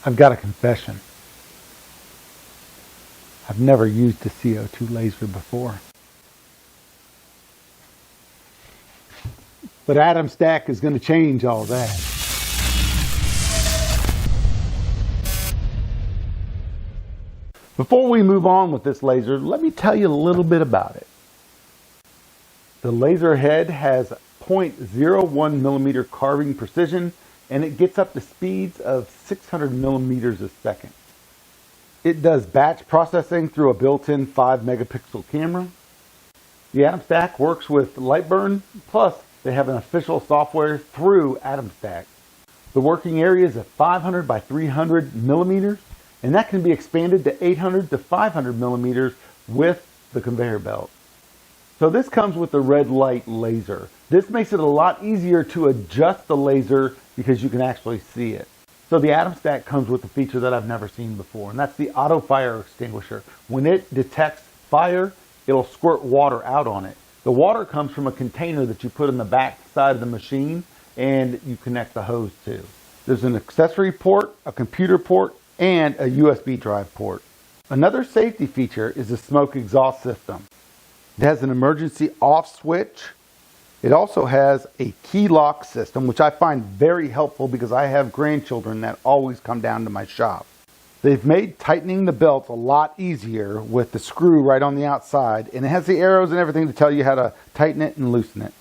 I've got a confession. I've never used a CO2 laser before. But AtomStack is going to change all that. Before we move on with this laser, let me tell you a little bit about it. The laser head has 0.01 millimeter carving precision, and it gets up to speeds of 600 millimeters a second. It does batch processing through a built-in 5 megapixel camera. The AtomStack works with Lightburn, plus they have an official software through AtomStack. The working area is at 500 by 300 millimeters, and that can be expanded to 800 to 500 millimeters with the conveyor belt. So this comes with the red light laser. This makes it a lot easier to adjust the laser because you can actually see it. So the AtomStack comes with a feature that I've never seen before, and that's the auto fire extinguisher. When it detects fire, it'll squirt water out on it. The water comes from a container that you put in the back side of the machine and you connect the hose to. There's an accessory port, a computer port, and a USB drive port. Another safety feature is the smoke exhaust system. It has an emergency off switch. It also has a key lock system, which I find very helpful because I have grandchildren that always come down to my shop. They've made tightening the belt a lot easier with the screw right on the outside, and it has the arrows and everything to tell you how to tighten it and loosen it.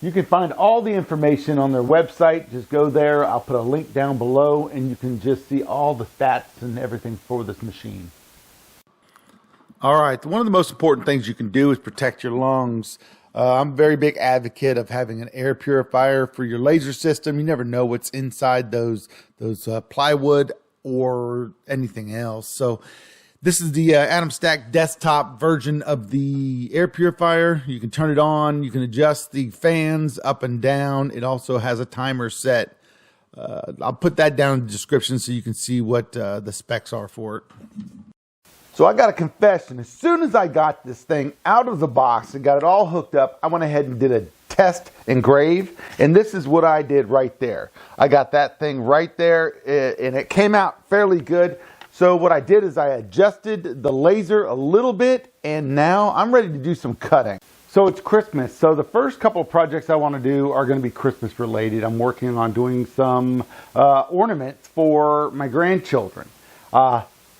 You can find all the information on their website. Just go there. I'll put a link down below, and you can just see all the stats and everything for this machine. All right, one of the most important things you can do is protect your lungs. I'm a very big advocate of having an air purifier for your laser system. You never know what's inside those plywood or anything else. So this is the AtomStack desktop version of the air purifier. You can turn it on. You can adjust the fans up and down. It also has a timer set. I'll put that down in the description so you can see what the specs are for it. So I got a confession. As soon as I got this thing out of the box and got it all hooked up, I went ahead and did a test engrave, and this is what I did right there. I got that thing right there, and it came out fairly good. So what I did is I adjusted the laser a little bit, and now I'm ready to do some cutting. So it's Christmas, so the first couple of projects I want to do are going to be Christmas related. I'm working on doing some ornaments for my grandchildren.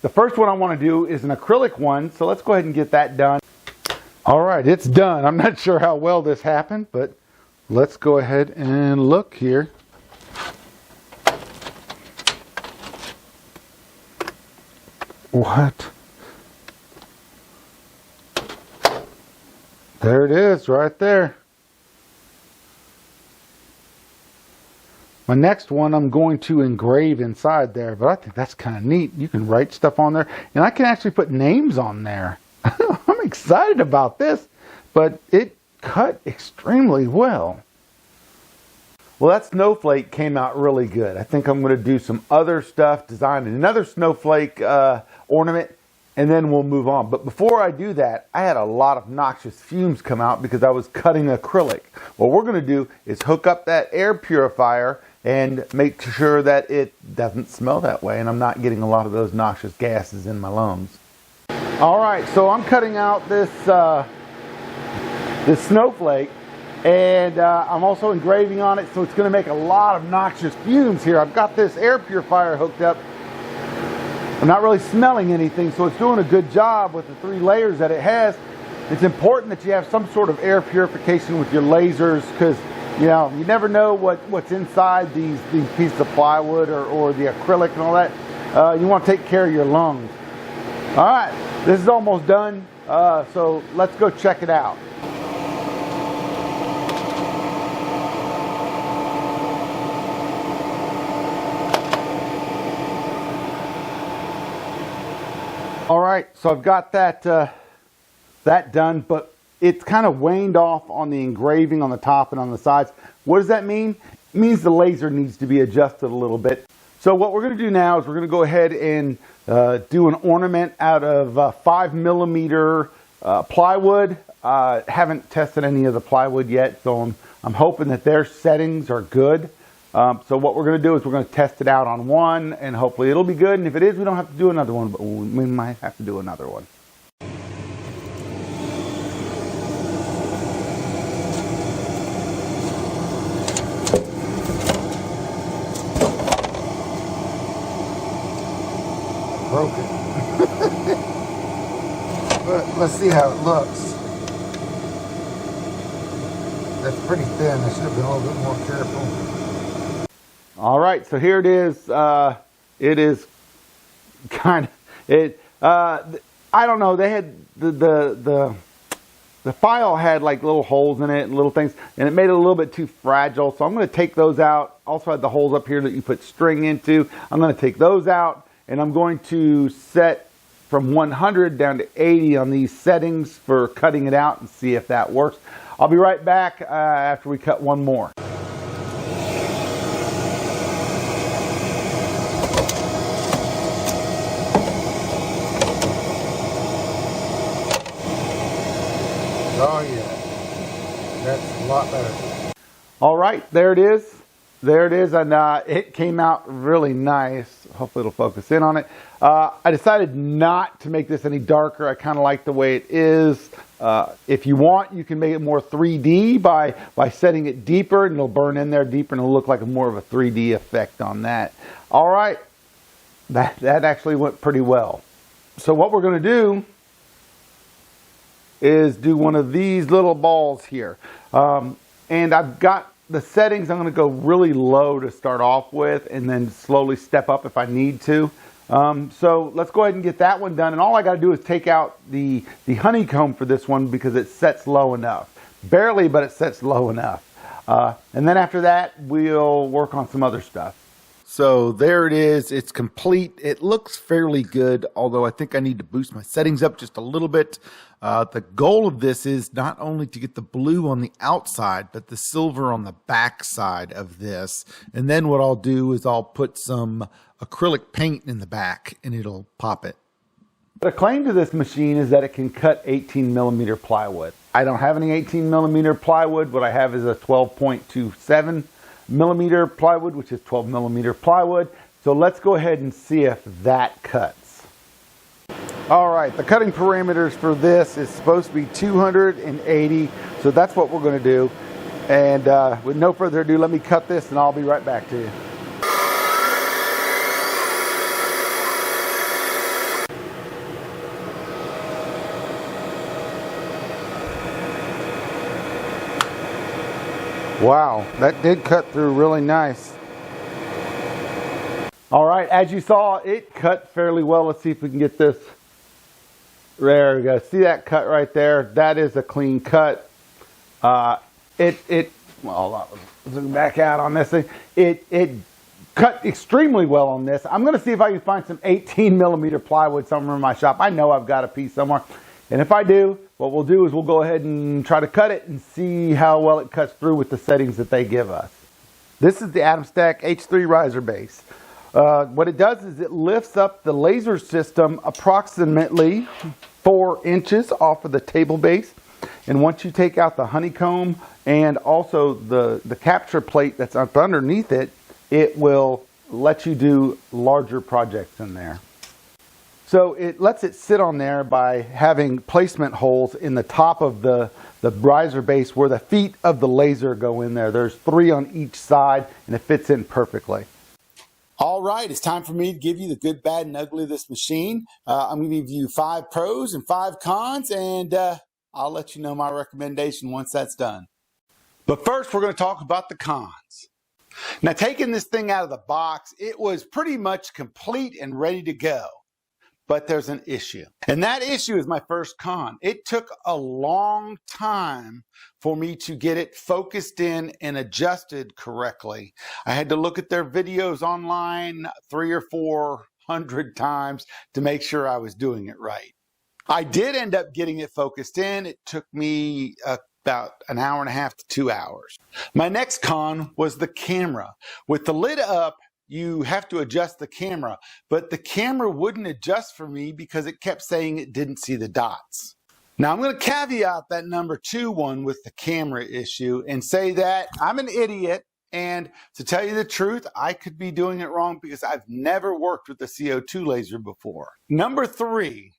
The first one I want to do is an acrylic one, so let's go ahead and get that done. All right, it's done. I'm not sure how well this happened, but let's go ahead and look here. What? There it is, right there. My next one I'm going to engrave inside there, but I think that's kind of neat. You can write stuff on there, and I can actually put names on there. I'm excited about this, but it cut extremely well. Well, that snowflake came out really good. I think I'm going to do some other stuff, design another snowflake ornament, and then we'll move on. But before I do that, I had a lot of noxious fumes come out because I was cutting acrylic. What we're going to do is hook up that air purifier and make sure that it doesn't smell that way, and I'm not getting a lot of those noxious gases in my lungs. All right, so I'm cutting out this this snowflake, and I'm also engraving on it, so it's going to make a lot of noxious fumes here. I've got this air purifier hooked up. I'm not really smelling anything, so it's doing a good job with the 3 layers that it has. It's important that you have some sort of air purification with your lasers, because you know, you never know what's inside these pieces of plywood or the acrylic and all that. You want to take care of your lungs. All right, this is almost done, so let's go check it out. All right, so I've got that done, but it's kind of waned off on the engraving on the top and on the sides. What does that mean? It means the laser needs to be adjusted a little bit. So what we're going to do now is we're going to go ahead and do an ornament out of 5 millimeter plywood. Haven't tested any of the plywood yet, so I'm hoping that their settings are good. So what we're going to do is we're going to test it out on one, and hopefully it'll be good. And if it is, we don't have to do another one, but we might have to do another one. Broke it. But let's see how it looks. That's pretty thin. I should have been a little bit more careful. All right, so here it is. It is kind of it. I don't know. They had the file had like little holes in it and little things, and it made it a little bit too fragile. So I'm going to take those out. Also had the holes up here that you put string into. I'm going to take those out, and I'm going to set from 100 down to 80 on these settings for cutting it out and see if that works. I'll be right back after we cut one more. Oh yeah, that's a lot better. All right, there it is. There it is, and it came out really nice. Hopefully it'll focus in on it. I decided not to make this any darker. I kind of like the way it is. If you want, you can make it more 3D by setting it deeper, and it'll burn in there deeper, and it'll look like more of a 3D effect on that. All right, that actually went pretty well. So what we're going to do is do one of these little balls here. And I've got the settings. I'm going to go really low to start off with and then slowly step up if I need to. So let's go ahead and get that one done. And all I got to do is take out the honeycomb for this one because it sets low enough. Barely, but it sets low enough. And then after that, we'll work on some other stuff. So there it is. It's complete. It looks fairly good, although I think I need to boost my settings up just a little bit. The goal of this is not only to get the blue on the outside, but the silver on the back side of this. And then what I'll do is I'll put some acrylic paint in the back and it'll pop it. The claim to this machine is that it can cut 18 millimeter plywood. I don't have any 18 millimeter plywood. What I have is a 12.27 millimeter plywood, which is 12 millimeter plywood. So let's go ahead and see if that cuts. All right, the cutting parameters for this is supposed to be 280. So that's what we're going to do. And with no further ado, let me cut this and I'll be right back to you. Wow, that did cut through really nice. All right, as you saw, it cut fairly well. Let's see if we can get this. There we go. See that cut right there? That is a clean cut. Well, zoom back out on this thing. It cut extremely well on this. I'm going to see if I can find some 18 millimeter plywood somewhere in my shop. I know I've got a piece somewhere. And if I do, what we'll do is we'll go ahead and try to cut it and see how well it cuts through with the settings that they give us. This is the AtomStack H3 riser base. What it does is it lifts up the laser system approximately 4 inches off of the table base. And once you take out the honeycomb and also the capture plate that's up underneath it, it will let you do larger projects in there. So it lets it sit on there by having placement holes in the top of the riser base where the feet of the laser go in there. There's 3 on each side and it fits in perfectly. All right, it's time for me to give you the good, bad, and ugly of this machine. I'm going to give you 5 pros and 5 cons, and I'll let you know my recommendation once that's done. But first, we're going to talk about the cons. Now, taking this thing out of the box, it was pretty much complete and ready to go. But there's an issue. And that issue is my first con. It took a long time for me to get it focused in and adjusted correctly. I had to look at their videos online 300 or 400 times to make sure I was doing it right. I did end up getting it focused in. It took me about an hour and a half to 2 hours. My next con was the camera. With the lid up, you have to adjust the camera, but the camera wouldn't adjust for me because it kept saying it didn't see the dots. Now I'm going to caveat that number 2 one with the camera issue and say that I'm an idiot And to tell you the truth, I could be doing it wrong because I've never worked with the CO2 laser before. Number 3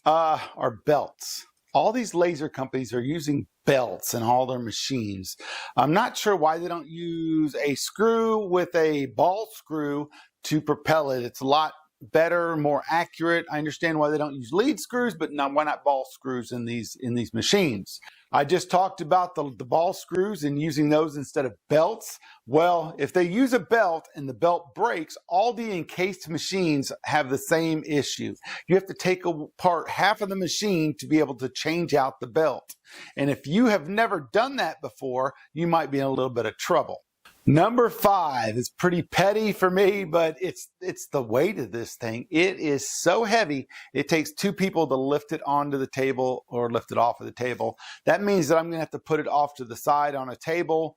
are belts. All these laser companies are using belts in all their machines. I'm not sure why they don't use a screw with a ball screw to propel it. It's a lot better, more accurate. I understand why they don't use lead screws, but why not ball screws in these machines? I just talked about the ball screws and using those instead of belts. Well, if they use a belt and the belt breaks, all the encased machines have the same issue. You have to take apart half of the machine to be able to change out the belt. And if you have never done that before, you might be in a little bit of trouble. Number 5 is pretty petty for me, but it's the weight of this thing. It is so heavy, it takes 2 people to lift it onto the table or lift it off of the table. That means that I'm going to have to put it off to the side on a table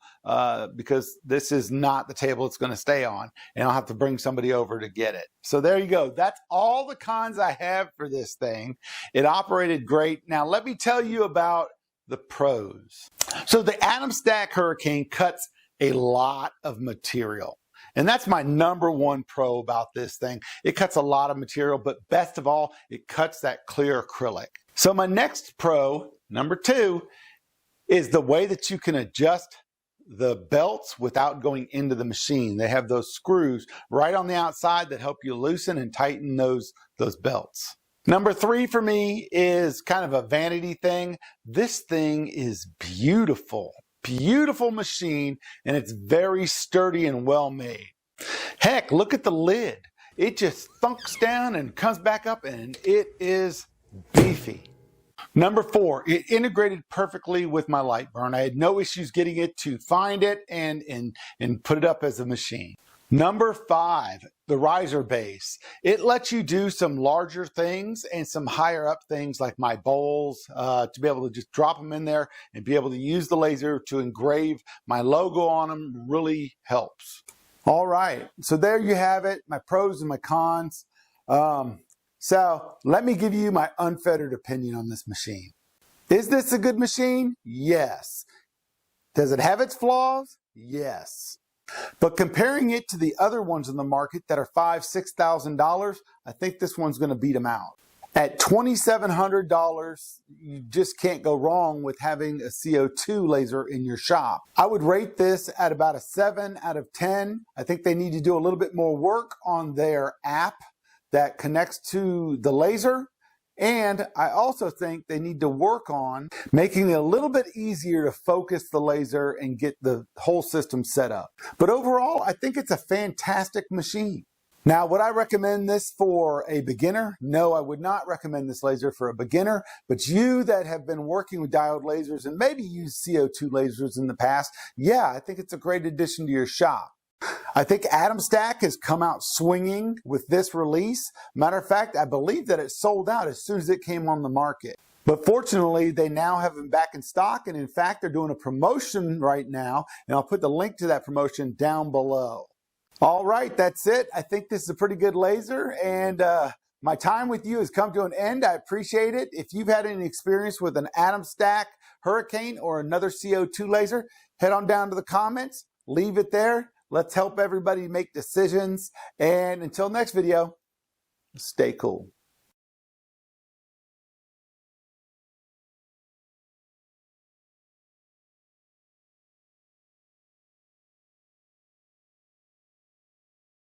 because this is not the table it's going to stay on, and I'll have to bring somebody over to get it. So there you go. That's all the cons I have for this thing. It operated great. Now let me tell you about the pros. So the AtomStack Hurricane cuts a lot of material. And that's my number 1 pro about this thing. It cuts a lot of material, but best of all, it cuts that clear acrylic. So my next pro, number 2, is the way that you can adjust the belts without going into the machine. They have those screws right on the outside that help you loosen and tighten those belts. Number 3 for me is kind of a vanity thing. This thing is beautiful. Beautiful machine, and it's very sturdy and well made. Heck, look at the lid. It just thunks down and comes back up, and it is beefy. Number 4, it integrated perfectly with my light burn. I had no issues getting it to find it and put it up as a machine. Number 5, the riser base. It lets you do some larger things and some higher up things like my bowls to be able to just drop them in there and be able to use the laser to engrave my logo on them. Really helps. All right, so there you have it, my pros and my cons. So let me give you my unfettered opinion on this machine. Is this a good machine? Yes. Does it have its flaws? Yes. But comparing it to the other ones in the market that are $5,000, $6,000, I think this one's going to beat them out. At $2,700, you just can't go wrong with having a CO2 laser in your shop. I would rate this at about a 7 out of 10. I think they need to do a little bit more work on their app that connects to the laser. And I also think they need to work on making it a little bit easier to focus the laser and get the whole system set up. But overall, I think it's a fantastic machine. Now, would I recommend this for a beginner? No, I would not recommend this laser for a beginner. But you that have been working with diode lasers and maybe used CO2 lasers in the past, yeah, I think it's a great addition to your shop. I think AtomStack has come out swinging with this release. Matter of fact, I believe that it sold out as soon as it came on the market. But fortunately, they now have them back in stock, and in fact, they're doing a promotion right now, and I'll put the link to that promotion down below. All right, that's it. I think this is a pretty good laser, and my time with you has come to an end. I appreciate it. If you've had any experience with an AtomStack Hurricane or another CO2 laser, head on down to the comments, leave it there. Let's help everybody make decisions. And until next video, stay cool.